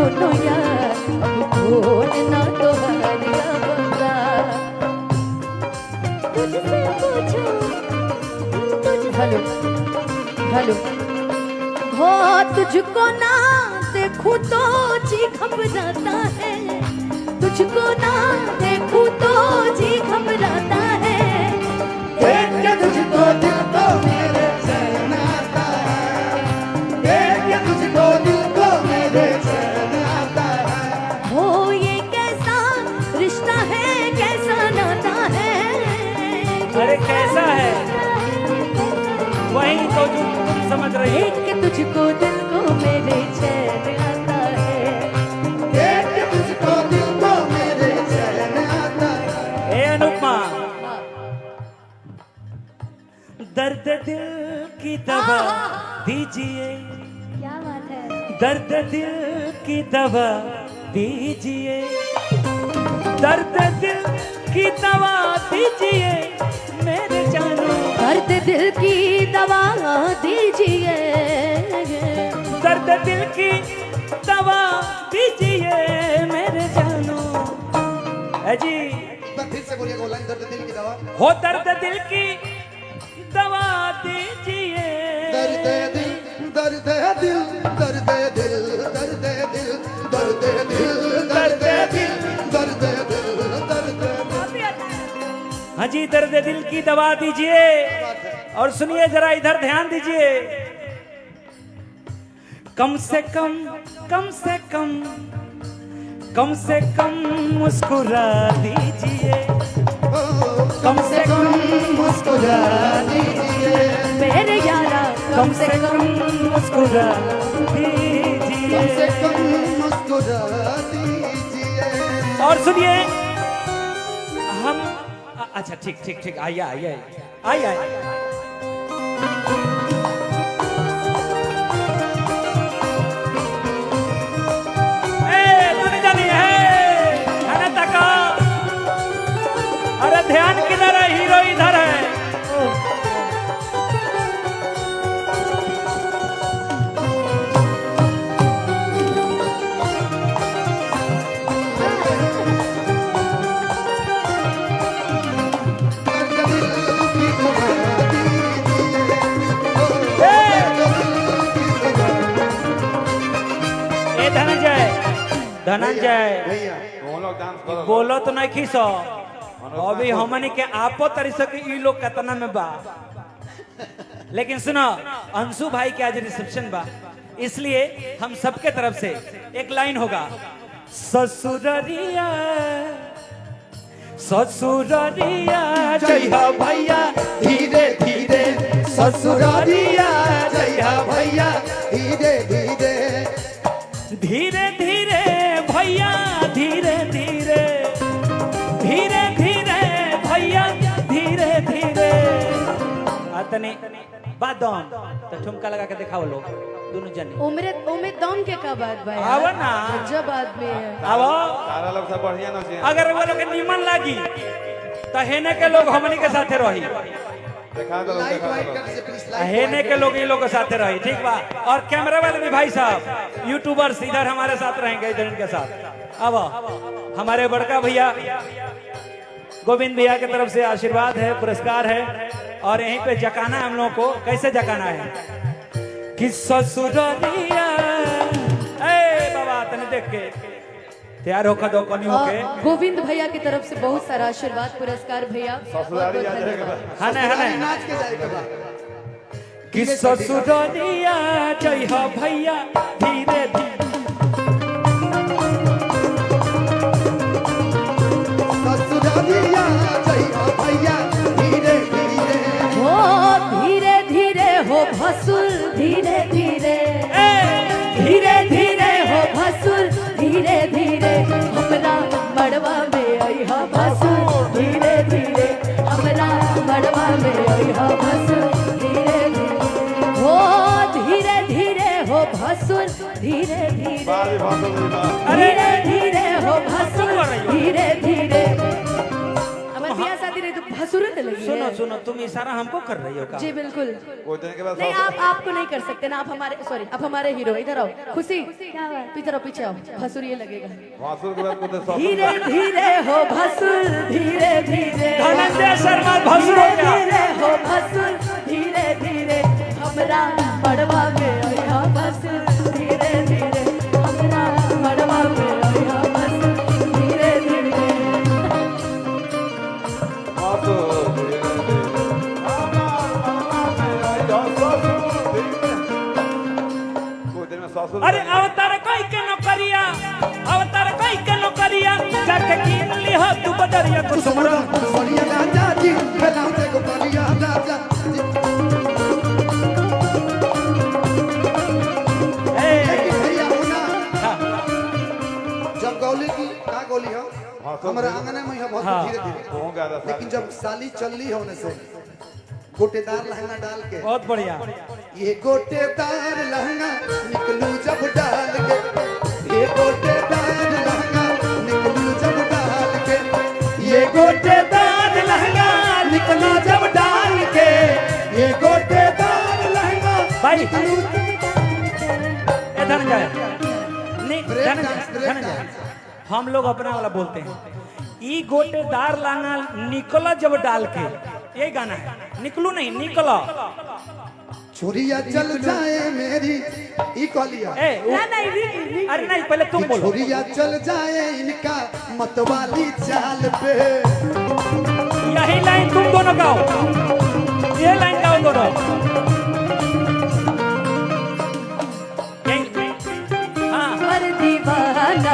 दोनों यार अब खोलना तो हरिया बंगा तुझसे पूछूं हेलो हेलो हो तुझको ना देखूं तो जी घबराता है तुझको ना देखूं तो जी घबराता है देख के तुझको दिल को मेरे चैन आता है देख के तुझको दिल को मेरे चैन आता है हो ये कैसा रिश्ता है कैसा नाता है अरे कैसा है वही तो जो तुम समझ रही हो। देख के तुझको दिल को मेरे चैन आता है देख के तुझको दिल को मेरे चैन आता है ए अनुपमा दर्द दिल की दवा दीजिए क्या बात है दर्द दिल की दवा दीजिए दर्द दिल की दवा दीजिए मेरे जानू दर्द दिल की दवा दीजिए दर्द दिल की दवा दीजिए मेरे जानू है जी फिर से बोलिएगा लाइन दर्द दिल की दवा हो दर्द दिल की दवा दीजिए दर्द दिल दर्द दिल दर्द दिल दर्द दिल दर्द दिल दर्द दिल दर्द दिल दर्द हाँ जी दर्द दिल की दवा दीजिए और सुनिए जरा इधर ध्यान दीजिए कम से कम कम से कम कम से कम मुस्कुरा दीजिए कम से कम मुस्कुरा दीजिए मेरे यारा कम से कम मुस्कुरा कम से दीजिए कम मुस्कुरा दीजिए और सुनिए हम अच्छा ठीक ठीक ठीक आइए आइए आइए आइए अरे ध्यान किधर है हीरो इधर है ए धनंजय धनंजय भैया बोलो तो नहीं खीसो अभी हमनी के आपो तरी सके ई लोग कतना में बा लेकिन सुनो अंशु भाई के आज रिसेप्शन बा इसलिए हम सबके तरफ से एक लाइन होगा ससुररिया ससुररिया जइहा भैया धीरे धीरे ससुरालिया जया भैया धीरे धीरे धीरे धीरे भैया धीरे धीरे धीरे धीरे भैया धीरे धीरे अतने बादन तो ठुमका लगा के दिखाओ लोग दोनों जने उम्र उम्र दम के का बात भाई आवा ना जब आदमी है आवो सारा लोग सब बढ़िया न से अगर वो लोग के नीमन लागी तो हेने के लोग हमनी के साथे रही देखा दो लाइट देखा वाइट दो कर से प्लीज लाइट हेने के लोग इन लोग के साथे रही ठीक बा और कैमरा वाले भी भाई साहब यूट्यूबर्स इधर हमारे साथ रहेंगे इधर इनके साथ अब हमारे बड़का भैया गोविंद भैया की तरफ से आशीर्वाद है पुरस्कार है और यहीं पे जकाना है हम लोग को कैसे जकाना है कि ससुररिया ए बाबा तने देख के तैयार होकर दो कनी होके गोविंद भैया की तरफ से बहुत सारा आशीर्वाद पुरस्कार भैया ससुराली बहुत-बहुत याद रहेगा धन्यवाद। हने हने नाच के जाएगा बा कि ससुररिया जइहा भैया धीरे धीरे ससुरालिया जया भैया धीरे धीरे हो धीरे धीरे हो भसुर धीरे धीरे धीरे धीरे हो भसुर धीरे धीरे हमरा मड़वा में आई हा भसुर धीरे धीरे हमरा मड़वा में आई हा भसुर धीरे धीरे हो धीरे धीरे हो भसुर धीरे धीरे बाल भी भाषा बोली बा धीरे धीरे हो भसुर धीरे धीरे हमारे बियाह शादी रहे तो भसुरन लगी सुनो है। सुनो, तुम इशारा हमको कर रही हो का? जी बिल्कुल। वो देने के बाद नहीं आप आपको नहीं कर सकते ना, आप हमारे सॉरी आप हमारे हीरो। इधर आओ खुशी, इधर आओ पीछे आओ, भसुर ये लगेगा। भासुर के बाद कुछ ससुर धीरे धीरे हो भसुर धीरे धीरे, धनंजय शर्मा भसुर हो गया। धीरे हो भसुर धीरे धीरे, हमरा मड़वा में आया भसुर धीरे धीरे, हमरा मड़वा में आया भसुर धीरे धीरे। भासुर धीरे धीरे हमार में आई हो ससुर धीरे। कुछ दिन में ससुर अरे अवतार कोई के नौकरिया, अवतार कोई के नौकरिया, जाके कीन ली हो तू बदरिया कुसुमरा। बढ़िया राजा जी बनाओ देखो बढ़िया राजा जी। लेकिन भैया होना जब गौली की का गौली हो हमारे आंगन में है बहुत धीरे धीरे, हो गया था लेकिन जब साली चलनी है होने से गोटेदार लहंगा डाल के, बहुत बढ़िया। ये गोटेदार लहंगा निकलू जब डाल के, ये गोटेदार लहंगा निकलू जब डाल के, ये गोटेदार लहंगा निकलू जब डाल के, ये गोटेदार लहंगा भाई निकलू। ए धनंजय, नहीं break Dhananjay, dance, break Dhananjay, dance. हम लोग अपना वाला बोलते हैं। ई गोटेदार लांगा निकला जब डाल के, ये गाना है। निकलू नहीं निकला। छोरिया चल जाए मेरी ई कहलिया, ए ना नहीं अरे नहीं, पहले तुम बोलो। छोरिया चल जाए इनका मतवाली चाल पे। यही लाइन तुम दोनों गाओ, ये लाइन गाओ दोनों। हाँ देवर दीवाना,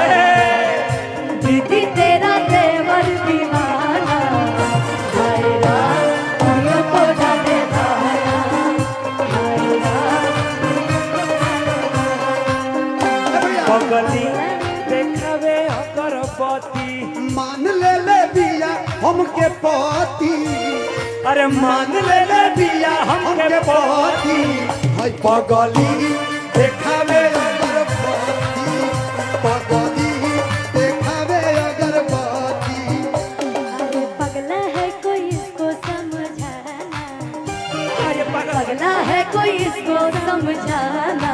दीदी तेरा देवर दीवाना, हाय राम दुनिया को डाले दाना, हाय राम। पगली देखावे अगरबत्ती, मान ले ले बिया हमके पति, अरे मान ले ले बिया हमके हमके पति। पति। हाय पगली देखावे अगरबत्ती, पगली देखावे अगरबत्ती। अरे पगला है कोई इसको समझाना, अरे पागल पगला है कोई इसको समझाना,